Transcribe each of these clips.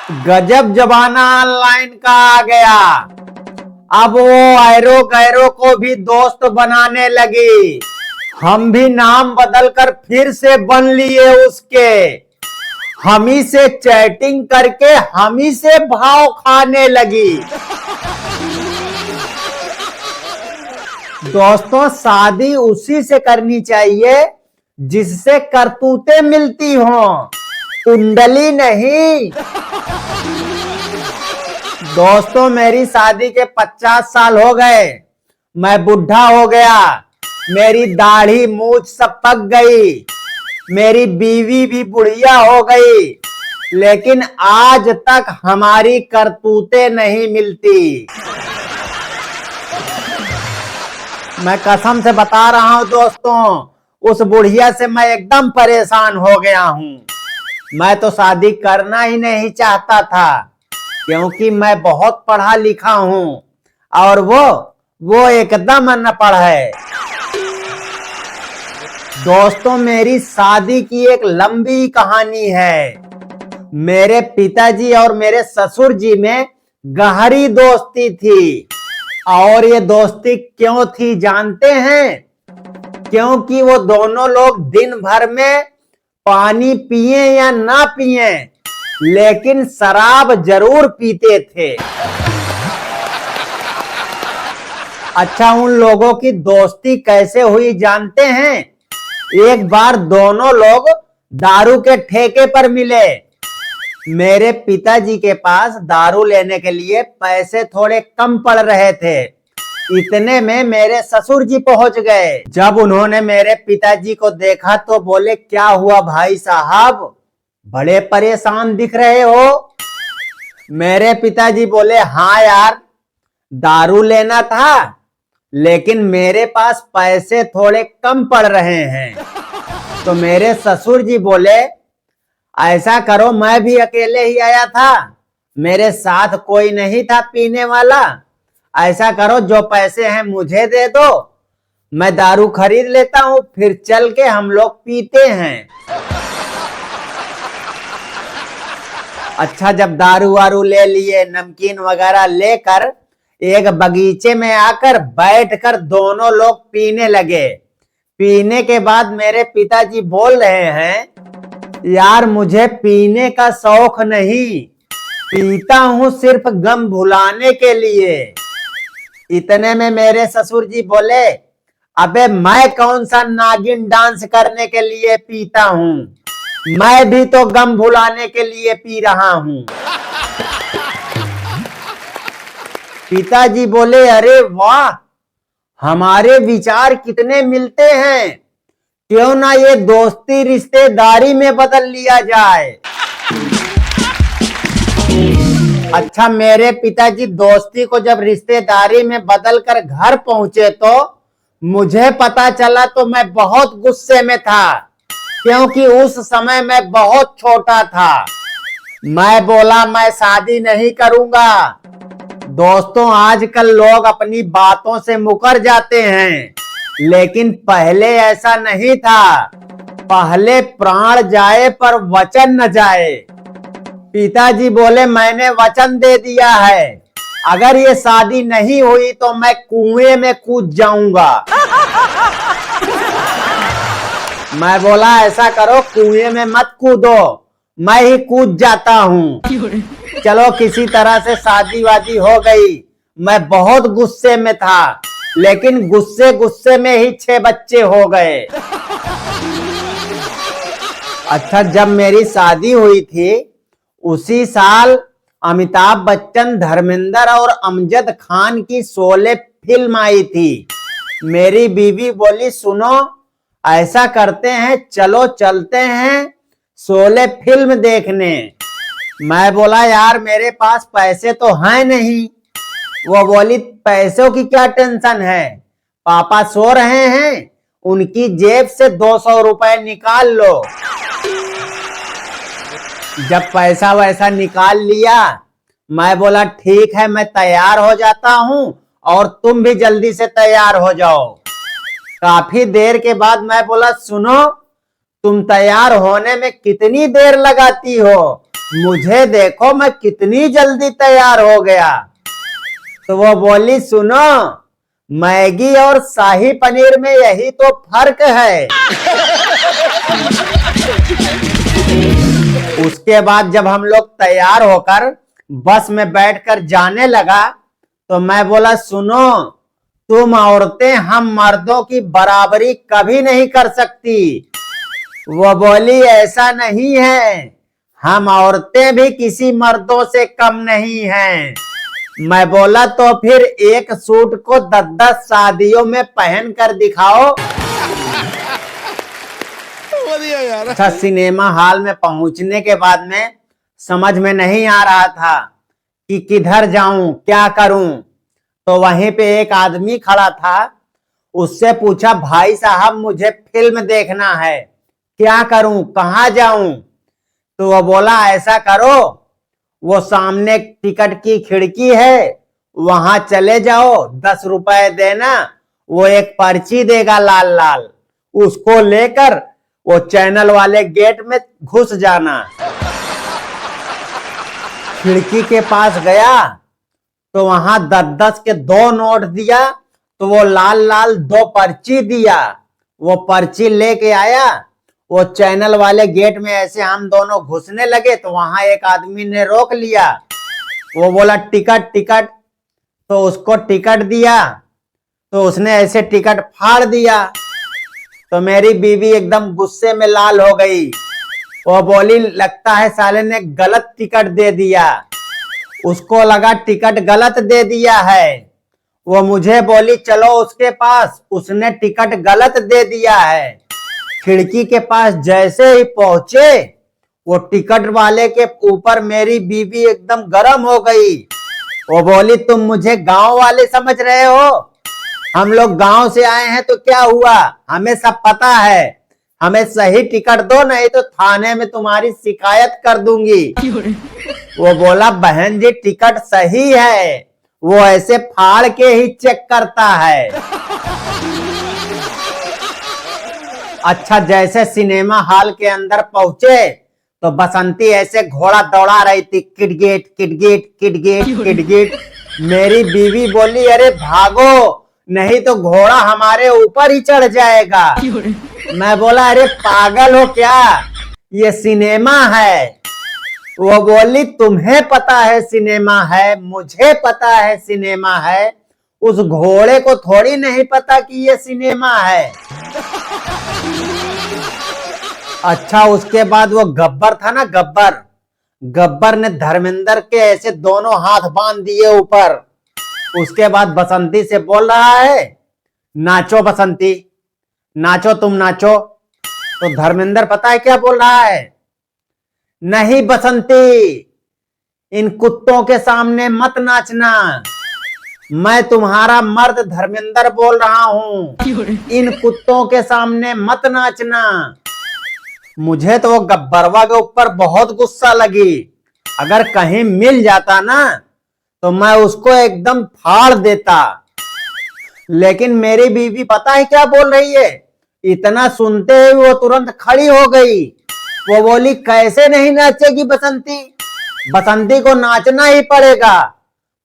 गजब जमाना ऑनलाइन का आ गया। अब वो ऐरो गैरो को भी दोस्त बनाने लगी। हम भी नाम बदलकर फिर से बन लिए उसके। हम ही से चैटिंग करके हम ही से भाव खाने लगी। दोस्तों, शादी उसी से करनी चाहिए जिससे करतूतें मिलती हों, कुंडली नहीं। दोस्तों, मेरी शादी के 50 साल हो गए। मैं बुढ़ा हो गया। मेरी दाढ़ी मूछ सब पक गई। मेरी बीवी भी बुढ़िया हो गई, लेकिन आज तक हमारी करतूतें नहीं मिलती। मैं कसम से बता रहा हूं दोस्तों, उस बुढ़िया से मैं एकदम परेशान हो गया हूं। मैं तो शादी करना ही नहीं चाहता था, क्योंकि मैं बहुत पढ़ा लिखा हूं और वो एकदम अनपढ़ है। दोस्तों, मेरी शादी की एक लंबी कहानी है। मेरे पिताजी और मेरे ससुर जी में गहरी दोस्ती थी। और ये दोस्ती क्यों थी जानते हैं? क्योंकि वो दोनों लोग दिन भर में पानी पिए या ना पिए, लेकिन शराब जरूर पीते थे। अच्छा, उन लोगों की दोस्ती कैसे हुई जानते हैं? एक बार दोनों लोग दारू के ठेके पर मिले। मेरे पिताजी के पास दारू लेने के लिए पैसे थोड़े कम पड़ रहे थे। इतने में मेरे ससुर जी पहुंच गए। जब उन्होंने मेरे पिताजी को देखा तो बोले, क्या हुआ भाई साहब, बड़े परेशान दिख रहे हो? मेरे पिताजी बोले, हाँ यार, दारू लेना था, लेकिन मेरे पास पैसे थोड़े कम पड़ रहे हैं। तो मेरे ससुर जी बोले, ऐसा करो, मैं भी अकेले ही आया था, मेरे साथ कोई नहीं था पीने वाला। ऐसा करो, जो पैसे हैं मुझे दे दो, मैं दारू खरीद लेता हूं, फिर चल के हम लोग पीते हैं। अच्छा, जब दारू वारू ले लिए, नमकीन वगैरह लेकर एक बगीचे में आकर बैठकर दोनों लोग पीने लगे। पीने के बाद मेरे पिताजी बोल रहे हैं, यार मुझे पीने का शौक नहीं, पीता हूं सिर्फ गम भुलाने के लिए। इतने में मेरे ससुर जी बोले, अबे मैं कौन सा नागिन डांस करने के लिए पीता हूं, मैं भी तो गम भुलाने के लिए पी रहा हूं। पिताजी बोले, अरे वाह, हमारे विचार कितने मिलते हैं, क्यों ना ये दोस्ती रिश्तेदारी में बदल लिया जाए। अच्छा, मेरे पिताजी दोस्ती को जब रिश्तेदारी में बदलकर घर पहुंचे तो मुझे पता चला तो मैं बहुत गुस्से में था, क्योंकि उस समय मैं बहुत छोटा था। मैं बोला, मैं शादी नहीं करूंगा। दोस्तों, आजकल लोग अपनी बातों से मुकर जाते हैं, लेकिन पहले ऐसा नहीं था। पहले प्राण जाए पर वचन न जाए। पिताजी बोले, मैंने वचन दे दिया है, अगर ये शादी नहीं हुई तो मैं कुएं में कूद जाऊंगा। मैं बोला, ऐसा करो, कुएं में मत कूदो, मैं ही कूद जाता हूँ। चलो, किसी तरह से शादी वादी हो गई। मैं बहुत गुस्से में था, लेकिन गुस्से गुस्से में ही 6 बच्चे हो गए। अच्छा, जब मेरी शादी हुई थी उसी साल अमिताभ बच्चन, धर्मेंद्र और अमजद खान की शोले फिल्म आई थी। मेरी बीवी बोली, सुनो, ऐसा करते हैं, चलो चलते हैं शोले फिल्म देखने। मैं बोला, यार मेरे पास पैसे तो हैं नहीं। वो बोली, पैसों की क्या टेंशन है, पापा सो रहे हैं, उनकी जेब से 200 रुपए निकाल लो। जब पैसा वैसा निकाल लिया, मैं बोला, ठीक है, मैं तैयार हो जाता हूं और तुम भी जल्दी से तैयार हो जाओ। काफी देर के बाद मैं बोला, सुनो, तुम तैयार होने में कितनी देर लगाती हो, मुझे देखो मैं कितनी जल्दी तैयार हो गया। तो वो बोली, सुनो, मैगी और शाही पनीर में यही तो फर्क है। उसके बाद जब हम लोग तैयार होकर बस में बैठकर जाने लगा तो मैं बोला, सुनो, तुम औरतें हम मर्दों की बराबरी कभी नहीं कर सकती। वो बोली, ऐसा नहीं है, हम औरतें भी किसी मर्दों से कम नहीं हैं। मैं बोला, तो फिर एक सूट को 10-10 शादियों में पहन कर दिखाओ। अच्छा, सिनेमा हॉल में पहुंचने के बाद में समझ में नहीं आ रहा था कि किधर जाऊं, क्या करूं। तो वहीं पे एक आदमी खड़ा था, उससे पूछा, भाई साहब मुझे फिल्म देखना है, क्या करूं, कहां जाऊं। तो वो बोला, ऐसा करो, वो सामने टिकट की खिड़की है, वहां चले जाओ, 10 रुपए देना, वो एक पर्ची देगा लाल लाल, उसको लेकर वो चैनल वाले गेट में घुस जाना। खिड़की के पास गया तो वहां 10-10 के 2 नोट दिया, तो वो लाल लाल 2 पर्ची दिया। वो पर्ची लेके आया, वो चैनल वाले गेट में ऐसे हम दोनों घुसने लगे तो वहां एक आदमी ने रोक लिया। वो बोला, टिकट टिकट। तो उसको टिकट दिया तो उसने ऐसे टिकट फाड़ दिया। तो मेरी बीवी एकदम गुस्से में लाल हो गई। वो बोली, लगता है साले ने गलत टिकट दे दिया। उसको लगा टिकट गलत दे दिया है। वो मुझे बोली, चलो उसके पास, उसने टिकट गलत दे दिया है। खिड़की के पास जैसे ही पहुंचे, वो टिकट वाले के ऊपर मेरी बीवी एकदम गर्म हो गई। वो बोली, तुम मुझे गांव वाले समझ रहे हो? हम लोग गांव से आए हैं तो क्या हुआ, हमें सब पता है, हमें सही टिकट दो, नहीं तो थाने में तुम्हारी शिकायत कर दूंगी। वो बोला, बहन जी टिकट सही है, वो ऐसे फाड़ के ही चेक करता है। अच्छा, जैसे सिनेमा हॉल के अंदर पहुंचे तो बसंती ऐसे घोड़ा दौड़ा रही थी, किटगिट किटगिट किटगिट किटगिट। मेरी बीवी बोली, अरे भागो, नहीं तो घोड़ा हमारे ऊपर ही चढ़ जाएगा। मैं बोला, अरे पागल हो क्या, ये सिनेमा है। वो बोली, तुम्हें पता है सिनेमा है, मुझे पता है सिनेमा है, उस घोड़े को थोड़ी नहीं पता कि ये सिनेमा है। अच्छा, उसके बाद वो गब्बर था ना, गब्बर ने धर्मेंद्र के ऐसे दोनों हाथ बांध दिए ऊपर। उसके बाद बसंती से बोल रहा है, नाचो बसंती, नाचो, तुम नाचो। तो धर्मेंद्र पता है क्या बोल रहा है, नहीं बसंती, इन कुत्तों के सामने मत नाचना, मैं तुम्हारा मर्द धर्मेंद्र बोल रहा हूं, इन कुत्तों के सामने मत नाचना। मुझे तो वो गब्बरवा के ऊपर बहुत गुस्सा लगी। अगर कहीं मिल जाता ना तो मैं उसको एकदम फाड़ देता। लेकिन मेरी बीवी पता है क्या बोल रही है, इतना सुनते ही वो तुरंत खड़ी हो गई। वो बोली, कैसे नहीं नाचेगी बसंती, बसंती को नाचना ही पड़ेगा।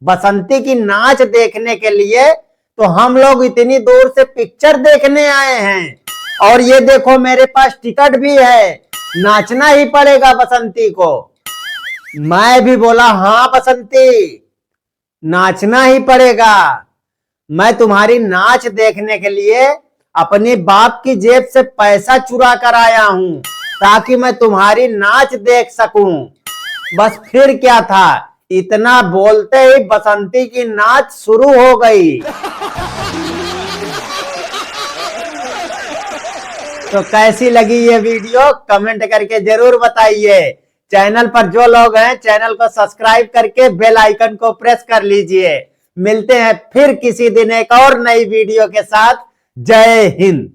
बसंती की नाच देखने के लिए तो हम लोग इतनी दूर से पिक्चर देखने आए हैं, और ये देखो मेरे पास टिकट भी है, नाचना ही पड़ेगा बसंती को। मैं भी बोला, हाँ बसंती, नाचना ही पड़ेगा। मैं तुम्हारी नाच देखने के लिए अपनी बाप की जेब से पैसा चुरा कर आया हूं, ताकि मैं तुम्हारी नाच देख सकूं। बस फिर क्या था, इतना बोलते ही बसंती की नाच शुरू हो गई। तो कैसी लगी ये वीडियो कमेंट करके जरूर बताइए। चैनल पर जो लोग हैं चैनल को सब्सक्राइब करके बेल आइकन को प्रेस कर लीजिए। मिलते हैं फिर किसी दिन एक और नई वीडियो के साथ। जय हिंद।